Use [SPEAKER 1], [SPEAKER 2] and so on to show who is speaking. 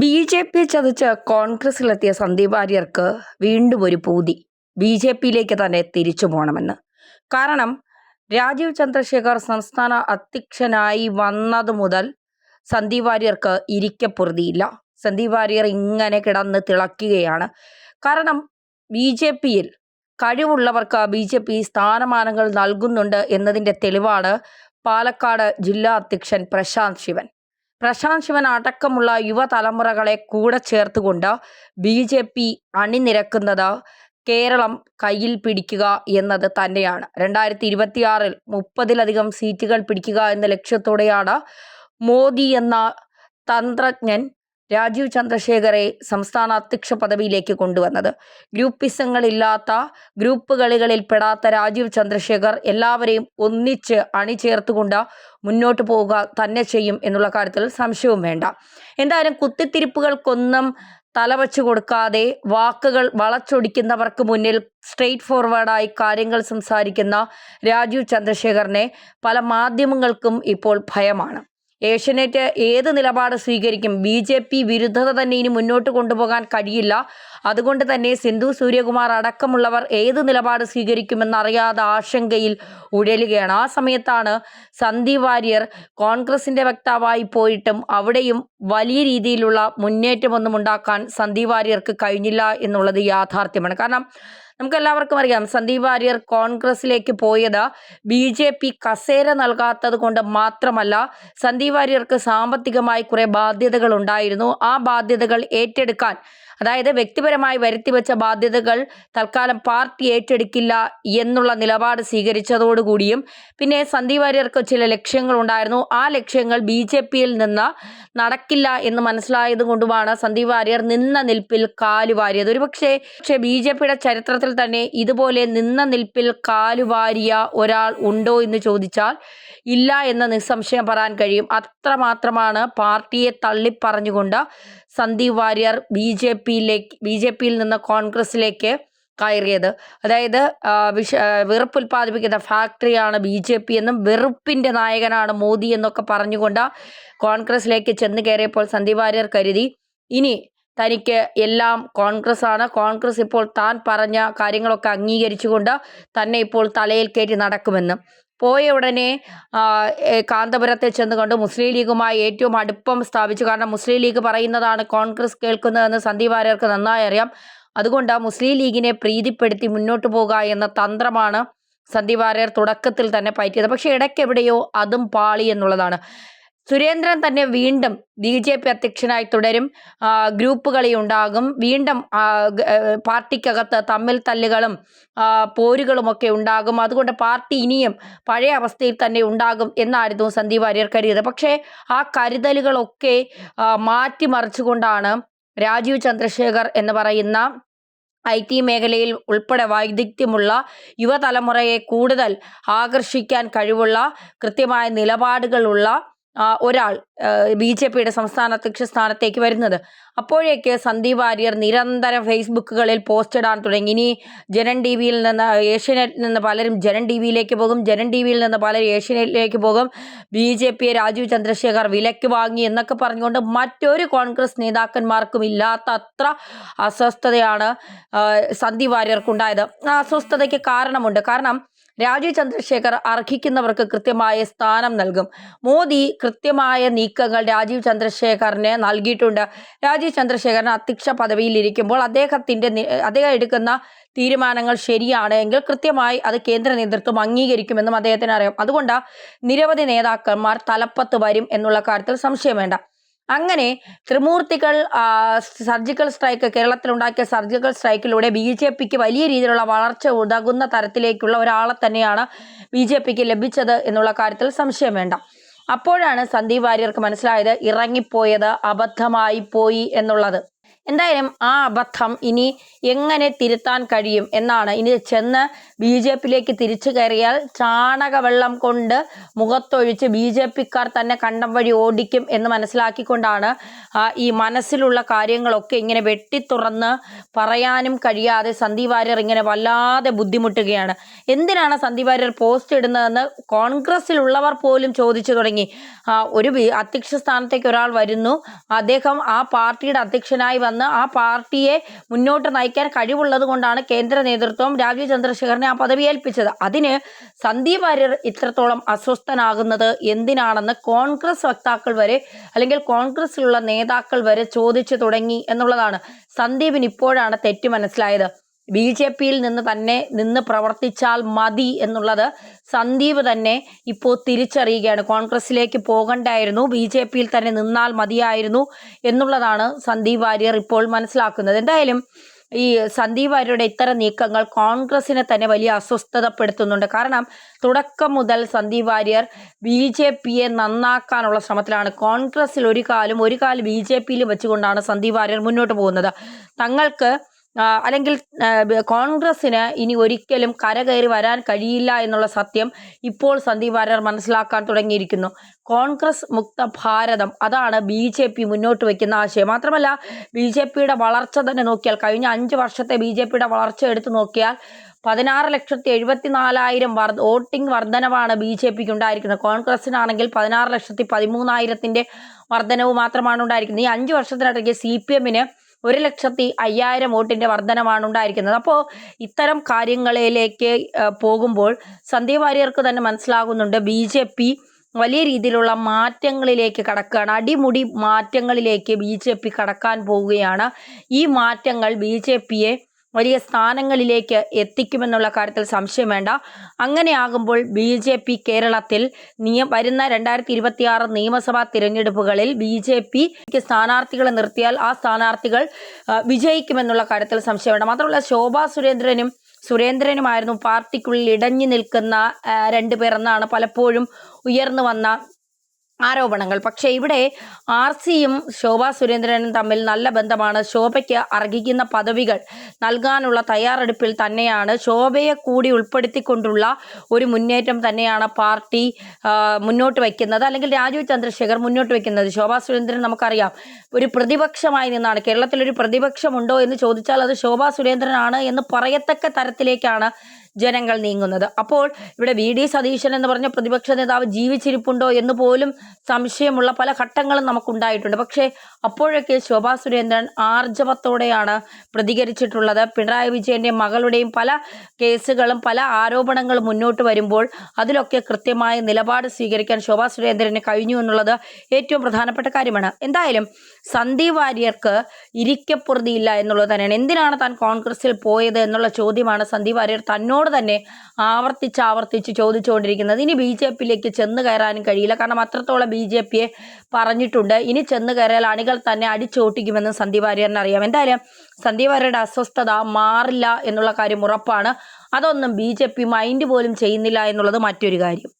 [SPEAKER 1] BJP ചതച്ച് കോൺഗ്രസിലെത്തിയ സന്ദീപ് വാര്യർക്ക് വീണ്ടും ഒരു പൂതി ബി.ജെ.പിയിലേക്ക് തന്നെ തിരിച്ചു പോകണമെന്ന്. കാരണം രാജീവ് ചന്ദ്രശേഖർ സംസ്ഥാന അധ്യക്ഷനായി വന്നത് മുതൽ സന്ദീപ് വാര്യർക്ക് ഇരിക്കപ്പൊറുതിയില്ല. സന്ദീപ് വാര്യർ ഇങ്ങനെ കിടന്ന് തിളയ്ക്കുകയാണ്. കാരണം ബി.ജെ.പിയിൽ കഴിവുള്ളവർക്ക് ബി.ജെ.പി സ്ഥാനമാനങ്ങൾ നൽകുന്നുണ്ട് എന്നതിൻ്റെ തെളിവാണ് പാലക്കാട് ജില്ലാ അധ്യക്ഷൻ പ്രശാന്ത് ശിവൻ അടക്കമുള്ള യുവതലമുറകളെ കൂടെ ചേർത്തുകൊണ്ട് ബി.ജെ.പി അണിനിരക്കുന്നത് കേരളം കയ്യിൽ പിടിക്കുക എന്നത് തന്നെയാണ്. 2026 30-ലധികം സീറ്റുകൾ പിടിക്കുക എന്ന ലക്ഷ്യത്തോടെയാണ് മോദി എന്ന തന്ത്രജ്ഞൻ രാജീവ് ചന്ദ്രശേഖറെ സംസ്ഥാന അധ്യക്ഷ പദവിയിലേക്ക് കൊണ്ടുവന്നത്. ഗ്രൂപ്പിസങ്ങളില്ലാത്ത, ഗ്രൂപ്പ് കളികളിൽ പെടാത്ത രാജീവ് ചന്ദ്രശേഖർ എല്ലാവരെയും ഒന്നിച്ച് അണിചേർത്തുകൊണ്ട് മുന്നോട്ട് പോവുക തന്നെ ചെയ്യും എന്നുള്ള കാര്യത്തിൽ സംശയവും വേണ്ട. എന്തായാലും കുത്തിത്തിരിപ്പുകൾക്കൊന്നും തലവച്ചു കൊടുക്കാതെ വാക്കുകൾ വളച്ചൊടിക്കുന്നവർക്ക് മുന്നിൽ സ്ട്രെയിറ്റ് ഫോർവേഡായി കാര്യങ്ങൾ സംസാരിക്കുന്ന രാജീവ് ചന്ദ്രശേഖറിനെ പല മാധ്യമങ്ങൾക്കും ഇപ്പോൾ ഭയമാണ്. ഏഷ്യനെറ്റ് ഏത് നിലപാട് സ്വീകരിക്കും? ബി.ജെ.പി വിരുദ്ധത തന്നെ ഇനി മുന്നോട്ട് കൊണ്ടുപോകാൻ കഴിയില്ല. അതുകൊണ്ട് തന്നെ സിന്ധു സൂര്യകുമാർ അടക്കമുള്ളവർ ഏത് നിലപാട് സ്വീകരിക്കുമെന്നറിയാതെ ആശങ്കയിൽ ഉഴലുകയാണ്. ആ സമയത്താണ് സന്ദീപ് വാര്യർ കോൺഗ്രസിൻ്റെ വക്താവായി പോയിട്ടും അവിടെയും വലിയ രീതിയിലുള്ള മുന്നേറ്റമൊന്നും ഉണ്ടാക്കാൻ സന്ദീപ് വാര്യർക്ക് കഴിഞ്ഞില്ല എന്നുള്ളത് യാഥാർത്ഥ്യമാണ്. കാരണം നമുക്കെല്ലാവർക്കും അറിയാം, സന്ദീപ് വാര്യർ കോൺഗ്രസിലേക്ക് പോയത് ബി.ജെ.പി കസേര നൽകാത്തത് കൊണ്ട് മാത്രമല്ല. സന്ദീപ് വാര്യർക്ക് സാമ്പത്തികമായി കുറേ ബാധ്യതകൾ ഉണ്ടായിരുന്നു. ആ ബാധ്യതകൾ ഏറ്റെടുക്കാൻ, അതായത് വ്യക്തിപരമായി വരുത്തിവെച്ച ബാധ്യതകൾ തൽക്കാലം പാർട്ടി ഏറ്റെടുക്കില്ല എന്നുള്ള നിലപാട് സ്വീകരിച്ചതോടുകൂടിയും പിന്നെ സന്ദീപ് വാര്യർക്ക് ചില ലക്ഷ്യങ്ങളുണ്ടായിരുന്നു. ആ ലക്ഷ്യങ്ങൾ ബി.ജെ.പിയിൽ നിന്ന് നടക്കില്ല എന്ന് മനസ്സിലായത് കൊണ്ടുമാണ് സന്ദീപ് വാര്യർ നിന്ന നിൽപ്പിൽ കാലുവാരിയത്. പക്ഷേ ബി.ജെ.പിയുടെ ചരിത്രത്തിൽ തന്നെ ഇതുപോലെ നിന്ന നിൽപ്പിൽ കാലുവാരിയ ഒരാൾ ഉണ്ടോ എന്ന് ചോദിച്ചാൽ ഇല്ല എന്ന് നിസ്സംശയം പറയാൻ കഴിയും. അത്രമാത്രമാണ് പാർട്ടിയെ തള്ളിപ്പറഞ്ഞുകൊണ്ട് സന്ദീപ് വാര്യർ ബി.ജെ.പിയിൽ നിന്ന് കോൺഗ്രസിലേക്ക് കയറിയത്. അതായത് വെറുപ്പ് ഉൽപ്പാദിപ്പിക്കുന്ന ഫാക്ടറിയാണ് ബി.ജെ.പി എന്നും വെറുപ്പിൻ്റെ നായകനാണ് മോദി എന്നൊക്കെ പറഞ്ഞുകൊണ്ട് കോൺഗ്രസിലേക്ക് ചെന്ന് കയറിയപ്പോൾ സന്ദീപ് വാര്യർ കരുതി ഇനി തനിക്ക് എല്ലാം കോൺഗ്രസ്സാണ്. കോൺഗ്രസ് ഇപ്പോൾ താൻ പറഞ്ഞ കാര്യങ്ങളൊക്കെ അംഗീകരിച്ചുകൊണ്ട് തന്നെ ഇപ്പോൾ തലയിൽ കയറ്റി നടക്കുമെന്ന്. പോയ ഉടനെ കാന്തപുരത്തെ ചെന്നുകൊണ്ട് മുസ്ലിം ലീഗുമായി ഏറ്റവും അടുപ്പം സ്ഥാപിച്ചു. കാരണം മുസ്ലിം ലീഗ് പറയുന്നതാണ് കോൺഗ്രസ് കേൾക്കുന്നതെന്ന് സന്ദീപ് വാര്യർക്ക് നന്നായി അറിയാം. അതുകൊണ്ട് മുസ്ലിം ലീഗിനെ പ്രീതിപ്പെടുത്തി മുന്നോട്ട് പോകുക എന്ന തന്ത്രമാണ് സന്ദീപ് വാര്യർ തുടക്കത്തിൽ തന്നെ പയറ്റിയത്. പക്ഷേ ഇടയ്ക്കെവിടെയോ അതും പാളി എന്നുള്ളതാണ്. സുരേന്ദ്രൻ തന്നെ വീണ്ടും ബി.ജെ.പി അധ്യക്ഷനായി തുടരും. ഗ്രൂപ്പ് കളി ഉണ്ടാകും. വീണ്ടും പാർട്ടിക്കകത്ത് തമ്മിൽ തല്ലുകളും പോരുകളുമൊക്കെ ഉണ്ടാകും. അതുകൊണ്ട് പാർട്ടി ഇനിയും പഴയ അവസ്ഥയിൽ തന്നെ ഉണ്ടാകും എന്നായിരുന്നു സന്ദീപ് വാര്യർ കരുതിയത്. പക്ഷേ ആ കരുതലുകളൊക്കെ മാറ്റിമറിച്ചുകൊണ്ടാണ് രാജീവ് ചന്ദ്രശേഖർ എന്ന് പറയുന്ന ഐ.ടി മേഖലയിൽ ഉൾപ്പെടെ വൈദഗ്ധ്യമുള്ള യുവതലമുറയെ കൂടുതൽ ആകർഷിക്കാൻ കഴിവുള്ള കൃത്യമായ നിലപാടുകളുള്ള ഒരാൾ ബി.ജെ.പിയുടെ സംസ്ഥാന അധ്യക്ഷ സ്ഥാനത്തേക്ക് വരുന്നത്. അപ്പോഴേക്ക് സന്ദീപ് വാര്യർ നിരന്തരം ഫേസ്ബുക്കുകളിൽ പോസ്റ്റ് ഇടാൻ തുടങ്ങി. ഇനി ജനൻ ടി വിയിൽ നിന്ന്, ഏഷ്യനെറ്റിൽ നിന്ന് പലരും ജനൻ ടി വിയിലേക്ക് പോകും, ജനൻ ടി വിയിൽ നിന്ന് പലരും ഏഷ്യനെറ്റിലേക്ക് പോകും, ബി.ജെ.പിയെ രാജീവ് ചന്ദ്രശേഖർ വിലയ്ക്ക് വാങ്ങി എന്നൊക്കെ പറഞ്ഞുകൊണ്ട് മറ്റൊരു കോൺഗ്രസ് നേതാക്കന്മാർക്കും ഇല്ലാത്ത അത്ര അസ്വസ്ഥതയാണ് സന്ദീപ് വാര്യർക്കുണ്ടായത്. ആ അസ്വസ്ഥതയ്ക്ക് കാരണമുണ്ട്. കാരണം രാജീവ് ചന്ദ്രശേഖർ അർഹിക്കുന്നവർക്ക് കൃത്യമായ സ്ഥാനം നൽകും. മോദി കൃത്യമായ നീക്കങ്ങൾ രാജീവ് ചന്ദ്രശേഖറിന് നൽകിയിട്ടുണ്ട്. രാജീവ് ചന്ദ്രശേഖരൻ അധ്യക്ഷ പദവിയിൽ ഇരിക്കുമ്പോൾ അദ്ദേഹം എടുക്കുന്ന തീരുമാനങ്ങൾ ശരിയാണ് എങ്കിൽ കൃത്യമായി അത് കേന്ദ്ര നേതൃത്വം അംഗീകരിക്കുമെന്നും അദ്ദേഹത്തിന് അറിയാം. അതുകൊണ്ട് നിരവധി നേതാക്കന്മാർ തലപ്പത്ത് വരും എന്നുള്ള കാര്യത്തിൽ സംശയം വേണ്ട. അങ്ങനെ ത്രിമൂർത്തികൾ സർജിക്കൽ സ്ട്രൈക്ക്, കേരളത്തിലുണ്ടാക്കിയ സർജിക്കൽ സ്ട്രൈക്കിലൂടെ ബി.ജെ.പിക്ക് വലിയ രീതിയിലുള്ള വളർച്ച ഉതകുന്ന തരത്തിലേക്കുള്ള ഒരാളെ തന്നെയാണ് ബി.ജെ.പിക്ക് ലഭിച്ചത് എന്നുള്ള കാര്യത്തിൽ സംശയം വേണ്ട. അപ്പോഴാണ് സന്ദീപ് വാര്യർക്ക് മനസ്സിലായത് ഇറങ്ങിപ്പോയത് അബദ്ധമായി പോയി എന്നുള്ളത്. എന്തായാലും ആ അബദ്ധം ഇനി എങ്ങനെ തിരുത്താൻ കഴിയും എന്നാണ്. ഇനി ചെന്ന് ബി ജെ പിയിലേക്ക് തിരിച്ചു കയറിയാൽ ചാണകവെള്ളം കൊണ്ട് മുഖത്തൊഴിച്ച് ബി ജെ പിക്കാർ തന്നെ കണ്ടം വഴി ഓടിക്കും എന്ന് മനസ്സിലാക്കിക്കൊണ്ടാണ് ഈ മനസ്സിലുള്ള കാര്യങ്ങളൊക്കെ ഇങ്ങനെ വെട്ടിത്തുറന്ന് പറയാനും കഴിയാതെ സന്ദീപ് വാര്യർ ഇങ്ങനെ വല്ലാതെ ബുദ്ധിമുട്ടുകയാണ്. എന്തിനാണ് സന്ദീപ് വാര്യർ പോസ്റ്റ് ഇടുന്നതെന്ന് കോൺഗ്രസിലുള്ളവർ പോലും ചോദിച്ചു തുടങ്ങി. ഒരു അധ്യക്ഷ സ്ഥാനത്തേക്ക് ഒരാൾ വരുന്നു, അദ്ദേഹം ആ പാർട്ടിയുടെ അധ്യക്ഷനായി വന്ന് ആ പാർട്ടിയെ മുന്നോട്ട് നയിക്കാൻ കഴിവുള്ളത് കൊണ്ടാണ് കേന്ദ്ര നേതൃത്വം രാജീവ് ചന്ദ്രശേഖറിനെ ആ പദവി ഏൽപ്പിച്ചത്. അതിന് സന്ദീപ് വാര്യർ ഇത്രത്തോളം അസ്വസ്ഥനാകുന്നത് എന്തിനാണെന്ന് കോൺഗ്രസ് വക്താക്കൾ വരെ അല്ലെങ്കിൽ കോൺഗ്രസിലുള്ള നേതാക്കൾ വരെ ചോദിച്ചു തുടങ്ങി എന്നുള്ളതാണ്. സന്ദീപിന് ഇപ്പോഴാണ് തെറ്റ് മനസ്സിലായത്. ബി ജെ പിയിൽ നിന്ന് പ്രവർത്തിച്ചാൽ മതി എന്നുള്ളത് സന്ദീപ് തന്നെ ഇപ്പോൾ തിരിച്ചറിയുകയാണ്. കോൺഗ്രസിലേക്ക് പോകണ്ടായിരുന്നു, ബി ജെ പിയിൽ തന്നെ നിന്നാൽ മതിയായിരുന്നു എന്നുള്ളതാണ് സന്ദീപ് വാര്യർ ഇപ്പോൾ മനസ്സിലാക്കുന്നത്. എന്തായാലും ഈ സന്ദീപ് വാര്യരുടെ ഇത്തരം നീക്കങ്ങൾ കോൺഗ്രസിനെ തന്നെ വലിയ അസ്വസ്ഥതപ്പെടുത്തുന്നുണ്ട്. കാരണം തുടക്കം മുതൽ സന്ദീപ് വാര്യർ ബി ജെ പിയെ നന്നാക്കാനുള്ള ശ്രമത്തിലാണ്. കോൺഗ്രസിൽ ഒരു കാലം ബി ജെ പിയിൽ വെച്ചുകൊണ്ടാണ് സന്ദീപ് വാര്യർ മുന്നോട്ട് പോകുന്നത്. തങ്ങൾക്ക് അല്ലെങ്കിൽ കോൺഗ്രസിന് ഇനി ഒരിക്കലും കരകയറി വരാൻ കഴിയില്ല എന്നുള്ള സത്യം ഇപ്പോൾ സന്ദീപ് വാര്യർ മനസ്സിലാക്കാൻ തുടങ്ങിയിരിക്കുന്നു. കോൺഗ്രസ് മുക്ത ഭാരതം, അതാണ് ബി ജെ പി മുന്നോട്ട് വയ്ക്കുന്ന ആശയം. മാത്രമല്ല ബി ജെ പിയുടെ വളർച്ച തന്നെ നോക്കിയാൽ, കഴിഞ്ഞ 5 വർഷത്തെ ബി ജെ പിയുടെ വളർച്ച എടുത്തു നോക്കിയാൽ 16,74,000 വോട്ടിംഗ് വർധനവാണ് ബി ജെ പിക്ക് ഉണ്ടായിരിക്കുന്നത്. കോൺഗ്രസിനാണെങ്കിൽ 16,13,000 വർധനവ് മാത്രമാണ് ഉണ്ടായിരിക്കുന്നത്. ഈ 5 വർഷത്തിനിടയ്ക്ക് CPM-ന് 1,05,000 വോട്ടിൻ്റെ വർധനമാണ് ഉണ്ടായിരിക്കുന്നത്. അപ്പോൾ ഇത്തരം കാര്യങ്ങളിലേക്ക് പോകുമ്പോൾ സന്ദീപ് വാര്യർക്ക് തന്നെ മനസ്സിലാകുന്നുണ്ട് ബി ജെ പി വലിയ രീതിയിലുള്ള മാറ്റങ്ങളിലേക്ക് കടക്കുകയാണ്. അടിമുടി മാറ്റങ്ങളിലേക്ക് ബി ജെ പി കടക്കാൻ പോവുകയാണ്. ഈ മാറ്റങ്ങൾ ബി ജെ പിയെ വലിയ സ്ഥാനങ്ങളിലേക്ക് എത്തിക്കുമെന്നുള്ള കാര്യത്തിൽ സംശയം വേണ്ട. അങ്ങനെയാകുമ്പോൾ ബി ജെ പി കേരളത്തിൽ വരുന്ന 2026 നിയമസഭാ തിരഞ്ഞെടുപ്പുകളിൽ ബി ജെ പിക്ക് സ്ഥാനാർത്ഥികളെ നിർത്തിയാൽ ആ സ്ഥാനാർത്ഥികൾ വിജയിക്കുമെന്നുള്ള കാര്യത്തിൽ സംശയം വേണ്ട. മാത്രമല്ല ശോഭാ സുരേന്ദ്രനുമായിരുന്നു പാർട്ടിക്കുള്ളിൽ ഇടഞ്ഞു നിൽക്കുന്ന 2 പേർ എന്നാണ് പലപ്പോഴും ഉയർന്നു വന്ന ആരോപണങ്ങൾ. പക്ഷേ ഇവിടെ RCയും ശോഭാ സുരേന്ദ്രനും തമ്മിൽ നല്ല ബന്ധമാണ്. ശോഭയ്ക്ക് അർഹിക്കുന്ന പദവികൾ നൽകാനുള്ള തയ്യാറെടുപ്പിൽ തന്നെയാണ്. ശോഭയെ കൂടി ഉൾപ്പെടുത്തിക്കൊണ്ടുള്ള ഒരു മുന്നേറ്റം തന്നെയാണ് പാർട്ടി മുന്നോട്ട് വയ്ക്കുന്നത്, അല്ലെങ്കിൽ രാജീവ് ചന്ദ്രശേഖർ മുന്നോട്ട് വയ്ക്കുന്നത്. ശോഭാ സുരേന്ദ്രൻ നമുക്കറിയാം ഒരു പ്രതിപക്ഷമായി നിന്നാണ്. കേരളത്തിലൊരു പ്രതിപക്ഷമുണ്ടോ എന്ന് ചോദിച്ചാൽ അത് ശോഭാ സുരേന്ദ്രനാണ് എന്ന് പറയത്തക്ക തരത്തിലേക്കാണ് ജനങ്ങൾ നീങ്ങുന്നത്. അപ്പോൾ ഇവിടെ VD സതീശൻ എന്ന് പറഞ്ഞ പ്രതിപക്ഷ നേതാവ് ജീവിച്ചിരിപ്പുണ്ടോ എന്ന് പോലും സംശയമുള്ള പല ഘട്ടങ്ങളും നമുക്കുണ്ടായിട്ടുണ്ട്. പക്ഷേ അപ്പോഴൊക്കെ ശോഭാ സുരേന്ദ്രൻ ആർജവത്തോടെയാണ് പ്രതികരിച്ചിട്ടുള്ളത്. പിണറായി വിജയൻ്റെ മകളുടെയും പല കേസുകളും പല ആരോപണങ്ങളും മുന്നോട്ട് വരുമ്പോൾ അതിലൊക്കെ കൃത്യമായ നിലപാട് സ്വീകരിക്കാൻ ശോഭാ സുരേന്ദ്രന് കഴിഞ്ഞു എന്നുള്ളത് ഏറ്റവും പ്രധാനപ്പെട്ട കാര്യമാണ്. എന്തായാലും സന്ദീപ് വാര്യർക്ക് ഇരിക്കപ്പുറതിയില്ല എന്നുള്ളത് തന്നെയാണ്. എന്തിനാണ് താൻ കോൺഗ്രസിൽ പോയത് എന്നുള്ള ചോദ്യമാണ് സന്ദീപ് വാര്യർ തന്നോട് തന്നെ ആവർത്തിച്ച് ചോദിച്ചുകൊണ്ടിരിക്കുന്നത്. ഇനി ബി ജെ പിയിലേക്ക് ചെന്ന് കയറാനും കഴിയില്ല, കാരണം അത്രത്തോളം ബി ജെ പിയെ പറഞ്ഞിട്ടുണ്ട്. ഇനി ചെന്ന് കയറിയാൽ അണികൾ തന്നെ അടിച്ചോട്ടിക്കുമെന്ന് സന്ദീപ് വാര്യറിന് അറിയാം. എന്തായാലും സന്ദീപ് വാര്യരുടെ അസ്വസ്ഥത മാറില്ല എന്നുള്ള കാര്യം ഉറപ്പാണ്. അതൊന്നും ബി ജെ പി മൈൻഡ് പോലും ചെയ്യുന്നില്ല എന്നുള്ളത് മറ്റൊരു കാര്യം.